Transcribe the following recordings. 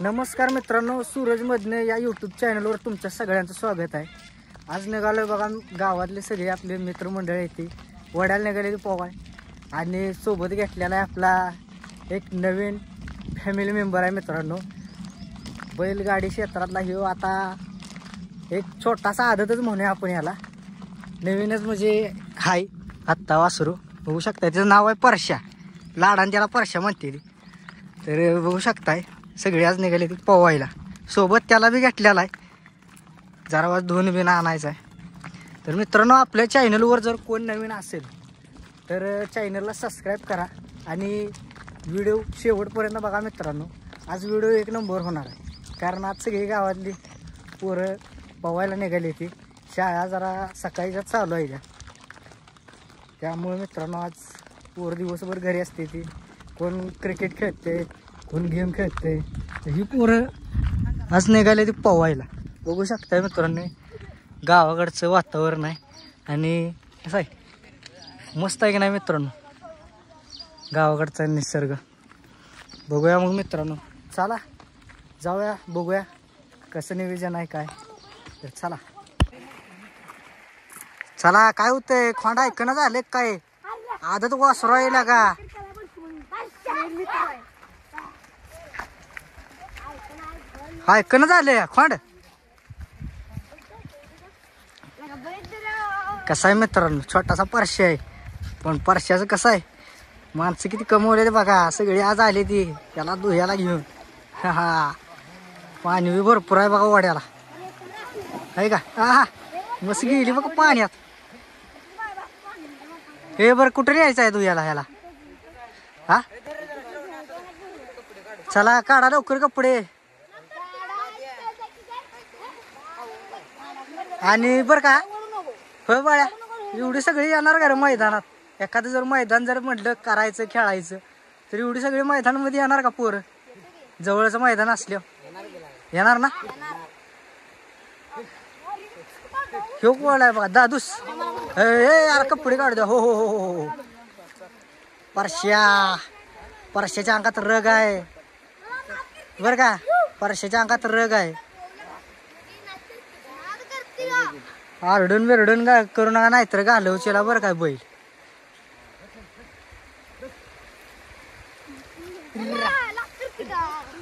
नमस्कार मित्रांनो, सूरज मधने या यूट्यूब चॅनलवर तुमच्या सगळ्यांचं स्वागत आहे. आज निघालोय बघा, गावातले सगळे आपले मित्रमंडळ येते वड्याला निघाले पोवाय आणि सोबत घेतलेला आहे आपला एक नवीन फॅमिली मेंबर आहे. मित्रांनो, बैलगाडी क्षेत्रातला ह्यो आता एक छोटासा आदतच म्हणूया आपण याला. नवीनच म्हणजे हाय आत्ता वासरू बघू शकताय. त्याचं नाव आहे परश्या, लाडान त्याला परश्या म्हणते ती. तर बघू शकताय सगळे आज निघाले ती पोवायला. सोबत त्याला बी घेतलेला आहे, जरा वाज धुवून बिन आणायचा आहे. तर मित्रांनो, आपल्या चॅनलवर जर कोण नवीन असेल तर चॅनलला सबस्क्राईब करा आणि व्हिडिओ शेवटपर्यंत बघा. मित्रांनो, आज व्हिडिओ एक नंबर होणार आहे, कारण आज सगळी गावातली पोरं पोवायला निघाली ती. शाळा जरा सकाळीच्या चालू आहे त्यामुळे मित्रांनो आज पोर दिवसभर घरी असते ती. कोण क्रिकेट खेळते, कोण गेम खेळते. ही पोरं आज निघाले ती पोवायला. बघू शकताय मित्रांनो, गावाकडचं वातावरण आहे आणि कसं आहे, मस्त आहे की नाही मित्रांनो गावाकडचा निसर्ग. बघूया मग मित्रांनो, चला जाऊया बघूया कसं नियोजन आहे काय. तर चला चला. काय होतंय, खोंडा ऐकणं झाले काय, आदत वासरा येईल का? ऐकणं झाले खोंड. कसा आहे मित्रांनो, छोटासा परश्या आहे, पण परश्याचं कसं आहे, माणसं किती कमवले बघा. सगळी आज आले ती त्याला दुह्याला घेऊन. हा पाणी बी भरपूर आहे बघा वाड्याला, आहे का? हा मस्त गेली बघा पाण्यात. हे बरं कुठे यायचं आहे दुह्याला ह्याला? हा चला काढा लवकर कपडे. आणि बरं का, होय बाळ्या, एवढी सगळी येणार का रे मैदानात? एखादं जर मैदान जर म्हटलं करायचं खेळायचं तर एवढी सगळी मैदानामध्ये येणार का पोरं? जवळचं मैदान असल्यावर येणार ना? ह्यो कोण आहे बघा, दादूस. यार कपडे काढू द्या. हो हो हो हो हो. परश्याच्या अंगात रग आहे बरं का, परश्याच्या अंगात रग आहे. आरडून बिरडून करू नका, नाहीतर घालवचेला बरं काय बैल.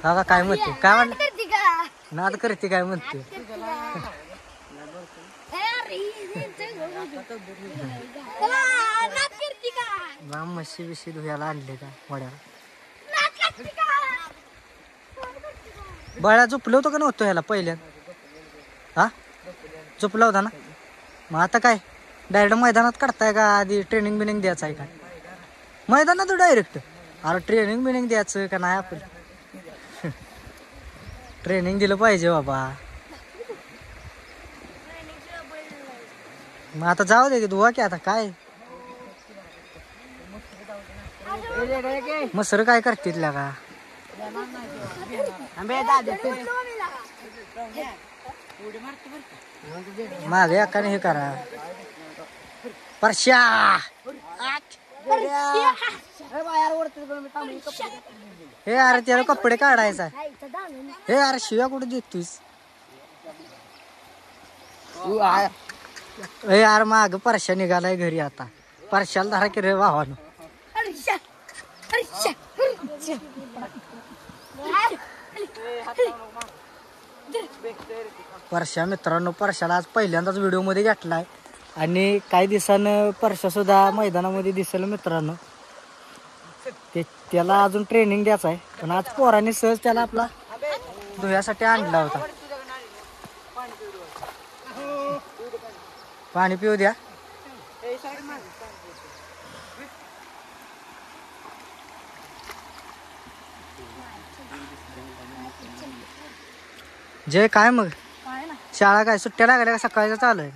हा काय म्हणते, काय म्हणते, नाद करते काय म्हणते. म्हशी बिशी धुयाला आणले का वड्याला? बाळा झोपलं होतं का नव्हतं ह्याला पहिल्यात? हा झोपला होता ना. मग आता काय डायरेक्ट मैदानात काढताय का आधी ट्रेनिंग बिनिंग द्यायचं आहे का मैदानात डायरेक्ट? अरे ट्रेनिंग बिनिंग द्यायचं का नाही आपण? ट्रेनिंग दिलं पाहिजे बाबा. मग आता जाऊ दे की धुवा की आता काय. मसर काय करतील का? मागे एकाने हे करा परश्या. हे अरे त्याला कपडे काढायचा. हे अरे शिव्या कुठे देतोस? हे यार माग परश्या निघालाय घरी. आता परश्याला धरा की रे भावानं. परश्या मित्रांनो, परश्याला आज पहिल्यांदाच व्हिडिओ मध्ये घेतलाय आणि काही दिवसानं परश्या सुद्धा मैदानामध्ये दिसेल मित्रांनो. त्याला अजून ट्रेनिंग द्यायचं आहे, पण आज पोराने सहज त्याला आपला धुयासाठी आणला होता. पाणी पिऊ द्या. जय काय मग शाळा काय सुट्ट्या लागल्या का? सकाळच्या चालू आहे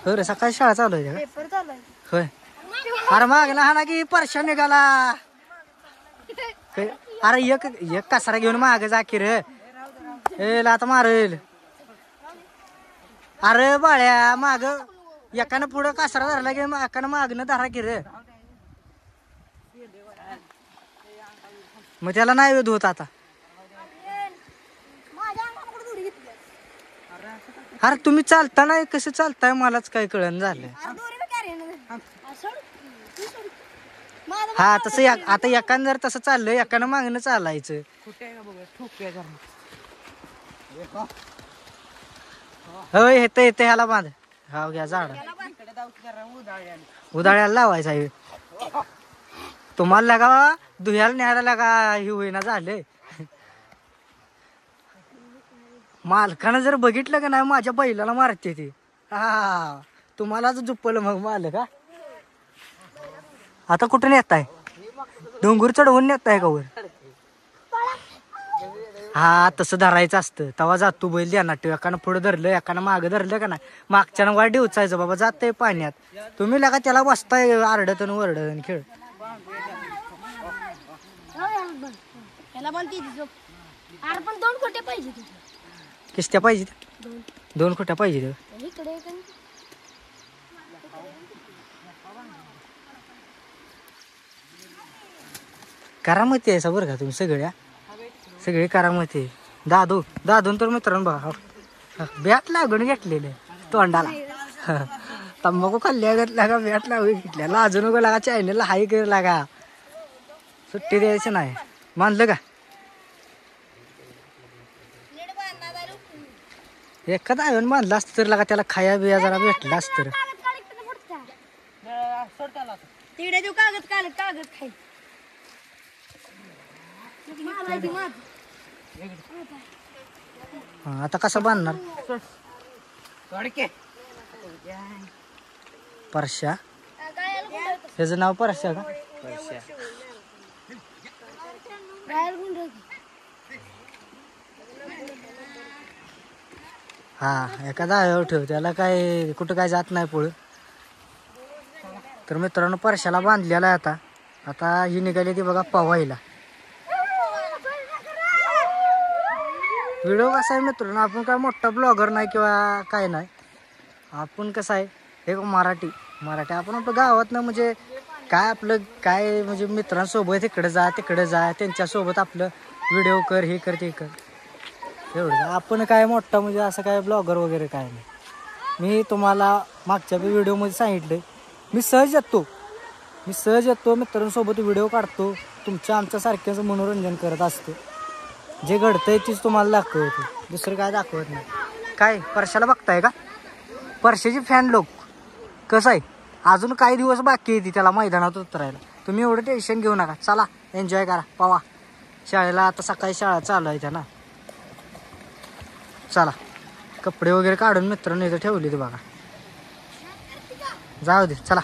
हो रे, सकाळी शाळा चालू आहे होय. अरे माग ना ना की परश्या निघाला. अरे एक कचरा घेऊन माग जा की रे, आता मारेल. अरे बाळ्या माग एकानं पुढं कासरा धरला की एकानं मागणं धरा की रे. मग त्याला नाही वेध होत आता. अरे तुम्ही चालताना कसं चालताय मलाच काय कळण झालंय. हा तसं आता एकानं जर तसं चाललंय एकानं मागणं चालायचं. होय येते येते ह्याला बांध. हा घ्या झाड उदाळ्याला लावायचं आहे. तुम्हाला लागा दुह्याला न्यायला लागा ही होईना झाले. मालकानं जर बघितलं का नाही माझ्या बैलाला मारते ती. हा तुम्हालाच झुप्पलं मग मालक. का आता कुठून येताय डोंगर चढवून नेताय का वर. हा तसं धरायचं असतं तेव्हा जातो बैल देणार ठेव. एकानं पुढं धरलं एकानं मागं धरलं का नाही मागच्यानं वाट डिवचायचं बाबा जातंय पाण्यात. तुम्ही लागा त्याला बसताय आरडतन वरडन खेळ. किस्त्या पाहिजे 2 खोट्या पाहिजे. करामती आहे बरं का तुम्ही सगळे करामती. दादून तर मित्रांनो बघा बॅट लागून घेतलेले तोंडाला. तंबाखू खाल्ल्या लागा बॅट लागून घेतल्या. लाजू नको लागा चायनेला हाय कर लागा. सुट्टी द्यायची नाही मानलं का. एखादा आयन बांधला असतं तर लागा त्याला खाया बिया जरा भेटला असतं. आता कसं बांधणार. परश्या त्याचं नाव परश्या का. हा एखादा ठेव त्याला काय कुठं काय जात नाही पळ. तर मित्रांनो परश्याला बांधलेला आहे. आता ही निघाली ती बघा पवायला. व्हिडिओ कसा आहे मित्रांनो आपण काय मोठा ब्लॉगर नाही किंवा काय नाही. आपण कसं आहे एक मराठी आपण आपलं गावात ना म्हणजे काय आपलं काय म्हणजे मित्रांसोबत इकडे जा तिकडे जा त्यांच्यासोबत आपलं व्हिडिओ कर हे कर ते कर एवढं. आपण काय मोठा म्हणजे असं काय ब्लॉगर वगैरे काय नाही. मी तुम्हाला मागच्या व्हिडिओमध्ये सांगितलं मी सहज येतो मित्रांसोबत व्हिडिओ काढतो. तुमच्या आमच्यासारख्याचं मनोरंजन करत असतो. जे घडतंय तीच तुम्हाला दाखवतो दुसरं काय दाखवत नाही. काय परशाला बघताय का परशाची फॅन लोक. कसं आहे अजून काही दिवस बाकी येते त्याला मैदानात उतरायला. तुम्ही एवढं टेन्शन घेऊ नका. चला एन्जॉय करा पवा. शाळेला आता सकाळी शाळा चालू आहे ना. चला कपडे वगैरे काढून मित्रांनो इथं ठेवली ते बघा. जाऊ दे चला.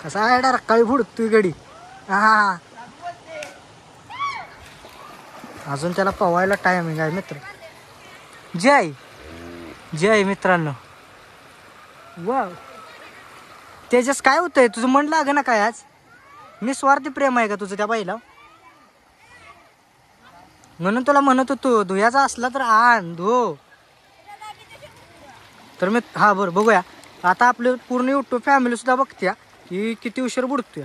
कसा आहे डायरेक्ट काळी फुडतोय गडी. हा अजून त्याला पवायला टायमिंग आहे मित्र. जय मित्रांनो. वाव तेजस काय होतंय तुझं मन लाग ना काय आज. निस्वार्थी प्रेम आहे का तुझं त्या बाईला. म्हणून तुला म्हणत होतो धुयाचा असला तर आण धो. तर मी हा बरं बघूया आता आपले पूर्ण युट्यूब फॅमिली सुद्धा बघत्या की किती उशीर बुडतोय.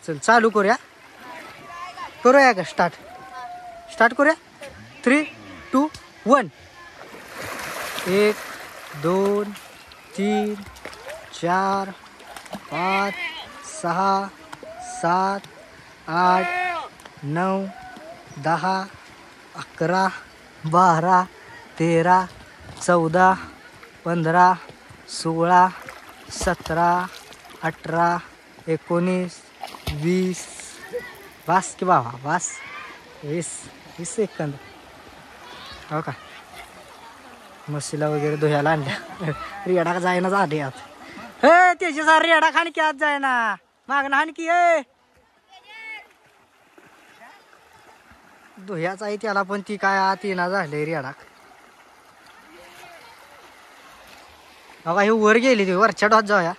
चल चालू करूया का स्टार्ट करूया 3, 2, 1. 1 2 3 4 5 6 7 8 9 10 11 12 13 14 15 16 17 18 19 20 बस की बाबा बस 20 सेकंद. हो का म्हशीला वगैरे धुयाला आणल्या. रेडा जायना झाले आत. हे त्याच्या रेडा खाण की आज जायना मागणं हाण की धुयाच आहे त्याला पण ती काय आत येणार झाले रेडा. बघा हे वर गेली ती वरच्या डॉट जाऊया.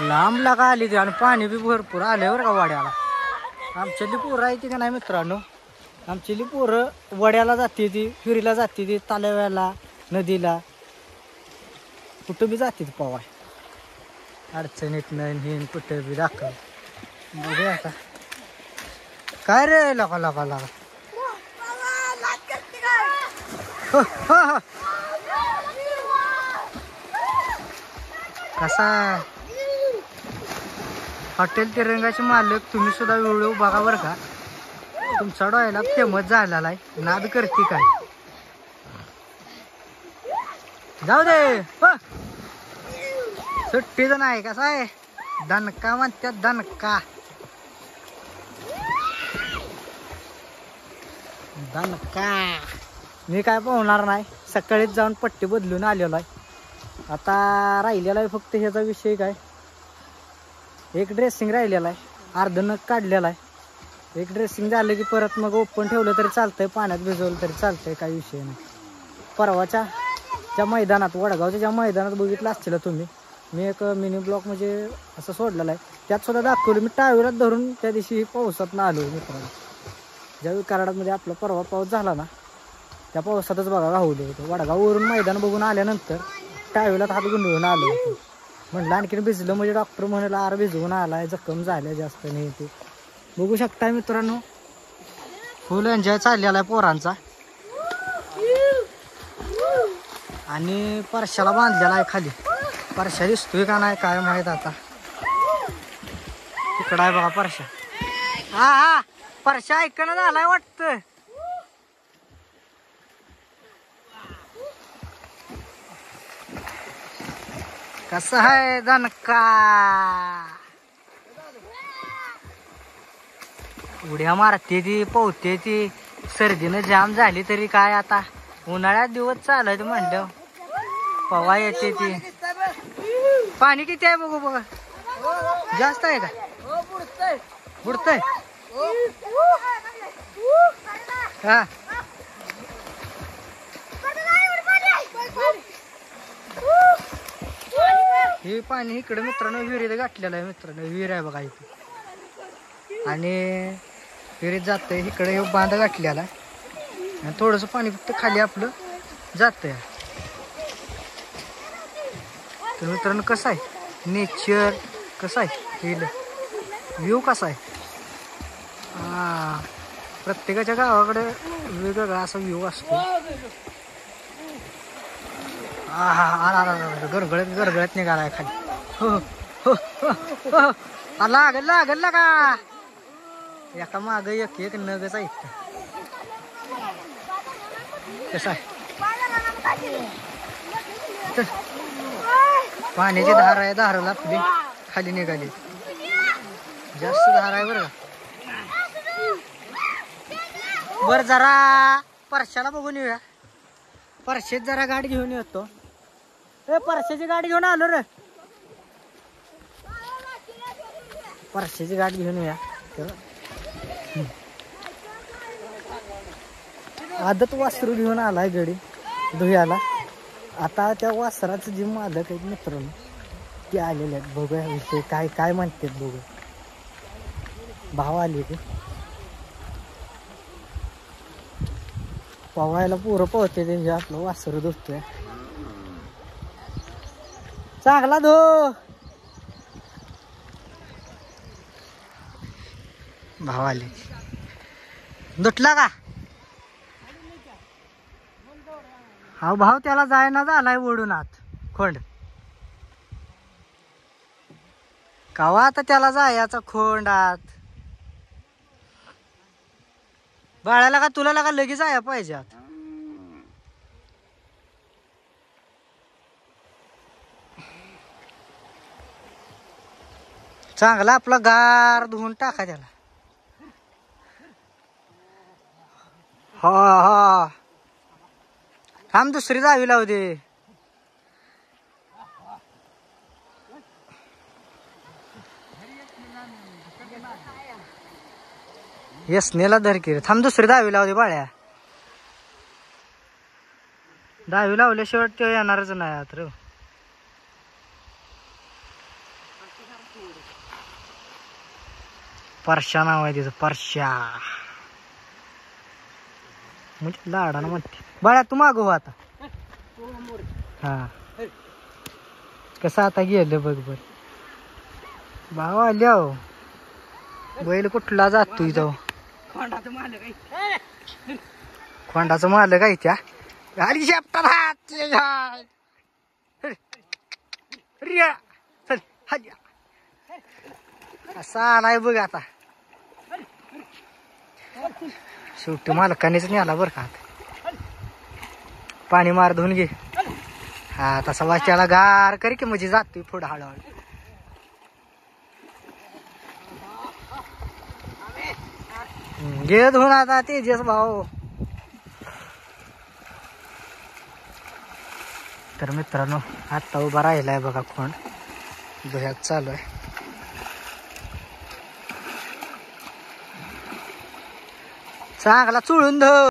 लांब लागा आली ती आणि पाणी बी भरपूर आल्यावर का वाड्याला. आमच्याली पोरं आहे ती का नाही मित्रांनो. आमच्याली पोरं वड्याला जाते ती फिरीला जाते ती तालव्याला नदीला कुठं बी जाते ती पवाय. अडचणीत नाही हे कुठे बी दाखव. बघूया आता काय रे लका लका लका. हो, हो, हो. कसा हॉटेल तिरंगाचे मालक तुम्ही सुद्धा व्हिडिओ बघा बरं का. तुमचा डोळ्याला फेमस झालेला आहे. नाद करते काय जाऊ दे. हो. सुट्टीच नाही कसा आहे दणका म्हणतात दणका दणका. मी काय पाहणार नाही. सकाळीच जाऊन पट्टी बदलून आलेलो आहे. आता राहिलेला आहे फक्त ह्याचा विषय काय एक ड्रेसिंग राहिलेला आहे. अर्ध नग काढलेला आहे. एक ड्रेसिंग झालं की परत मग ओपन ठेवलं तरी चालतंय. पाण्यात भिजवलं तरी चालतंय. काही विषय नाही. परवाच्या ज्या मैदानात वडगावच्या ज्या मैदानात बघितलं असतील तुम्ही मी एक मिनी ब्लॉक म्हणजे असं सोडलेला आहे. त्यात सुद्धा दाखवलं मी टावेलात धरून त्या दिवशी पावसात ना आलो मित्रांनो. ज्यावेळी कराडामध्ये आपला परवा पाऊस झाला ना त्या पावसातच बघा राहुलं होतं. वडगाववरून मैदान बघून आल्यानंतर टावेलात हात गुंडळून आलो होतो. म्हटलं आणखीन भिजलं म्हणजे डॉक्टर म्हणाला आर भिजवून आलाय जखम झाल्या जास्त नाही. ते बघू शकताय मित्रांनो फुल एन्जॉय चाललेला आहे पोरांचा. आणि परशाला बांधलेला आहे खाली. परशा दिसतोय का नाही काय माहित आता. तिकडं आहे बघा परशा. हा हा परशा ऐकणं झालाय वाटतं. कसं आहे दणका. उड्या मारते ती पोहते ती. सर्दीनं जाम झाली तरी काय आता उन्हाळ्यात दिवस चालत म्हणलं पवा येते ती. पाणी किती आहे बघू बघा. जास्त आहे का बुडतंय हा. हे पाणी इकडे मित्रांनो विहिरीत गाठलेलं आहे. मित्रांनो विहीर आहे बघा इथे. आणि विहिरीत जातंय इकडे हे बांध गाठलेला आहे. आणि थोडंसं पाणी फक्त खाली आपलं जातंय. तर मित्रांनो कसं आहे नेचर कसं आहे व्ह्यू कसा आहे. प्रत्येकाच्या गावाकडे वेगवेगळा असा व्ह्यू असतो. गरगळत गरगळत निघालाय खाली. हो हो हो लागल लागल ना का एका माग एक एक नगच आहे. कसं आहे पाण्याची धार आहे. धाराला आपली खाली निघाली. जास्त धार आहे बरं का. बर जरा परशाला बघून येऊया. परशेत जरा गाडी घेऊन येतो. परशाची गाडी घेऊन आलो रे. परशाची गाडी घेऊन येऊया. आदत वासरू घेऊन आलाय गडी धुयाला. आता त्या वासराचं जे मालक आहेत मित्रांनो ते आलेले आहेत. बघूया विषय काय काय म्हणतात बघू. भाव आले ते पवायला पोरं पोहते त्यांच्या आपलं वासरू धुतोय. चांगला धो भाव आले. धुतला का हा भाव त्याला जायना झालाय ओढून आत खोंड. कावा आता त्याला जायचा खोंड आत. बाळाला का तुला लागा लगेच जाया पाहिजे आत. चांगला आपला गार धुवून टाका त्याला. हा हा थांब दुसरी जावी लावू दे. यसनेला धर की रे. थांब दुसरी दावी लावू दे बाळ्या. दावी लावल्याशिवाय ते येणारच नाही आत रे. परशा नाव आहे तिचं परशा. म्हणजे लाडानं म्हणते. बाळ्या तू मागव आता. हा कसं आता गेलं बघ बर. भाव आल्या हो. बैल कुठला जातोय तो खोंडाचं मारलं काय त्या गाडी शेपटात हात असा आलाय बघ आता शेवटी मालकानेच नेला बरं का पाणी मार धुवून घे हा तसा वाच त्याला गार कर की म्हणजे जातोय पुढं हळूहळू घे धुवून आता तेजस भाऊ तर मित्रांनो आता उभा राहिलाय बघा खोंड धुयात चालू आहे चांगला चुळून धर